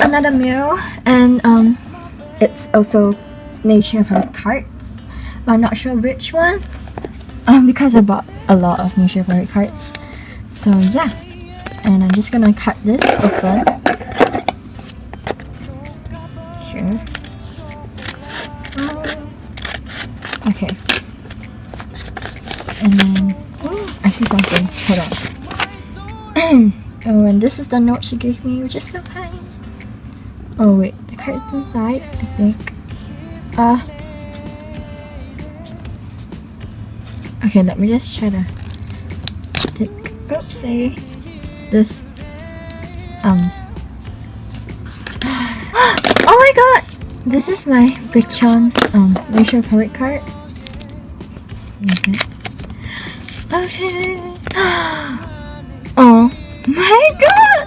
another meal, and it's also nature product cards, but I'm not sure which one. Because I bought a lot of nature product cards. So yeah, and I'm just gonna cut this open. Sure. Okay. And then, oh, I see something. Hold on. Oh, and this is the note she gave me, which is so kind. Oh wait, the card's inside, I think. Okay, let me just try to take, oopsie, this, oh my god! This is my Baekhyun, Nature Palette card. Okay. Oh my god!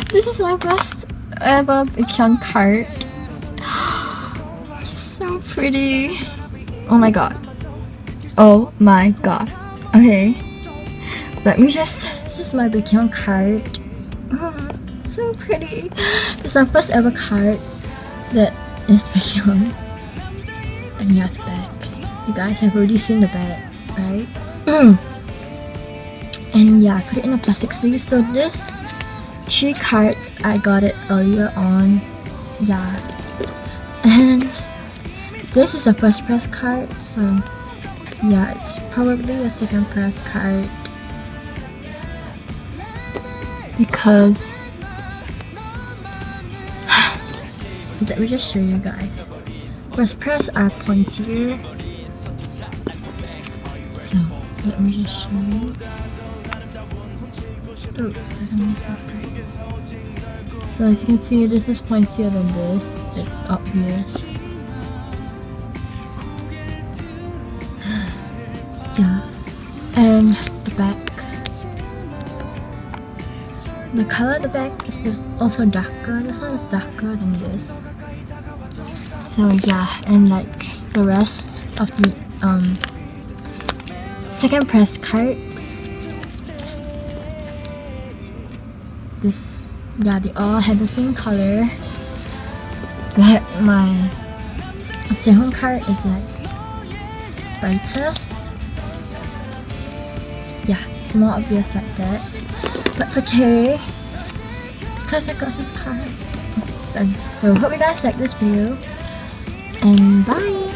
This is my best ever Baekhyun card. It's so pretty. Oh my god. Oh my god. Okay. Let me just, this is my Baekhyun card. So pretty. This is my first ever card that is Baekhyun. And yeah, the back. You guys have already seen the back, right? And yeah, I put it in a plastic sleeve. So this 3 cards, I got it earlier on. Yeah. And this is a first press card, so yeah, it's probably a second press card. Because let me just show you guys. First press are pointier. So let me just show you. Oops, suddenly so pretty. So as you can see, this is pointier than this. It's obvious. Yeah. And the back. The color of the back is also darker. This one is darker than this. So yeah, and like the rest of the second press cards, this, yeah, they all have the same color, but my second card is like brighter. Yeah, it's more obvious like that, but it's okay because I got this card. So hope you guys like this video, and bye.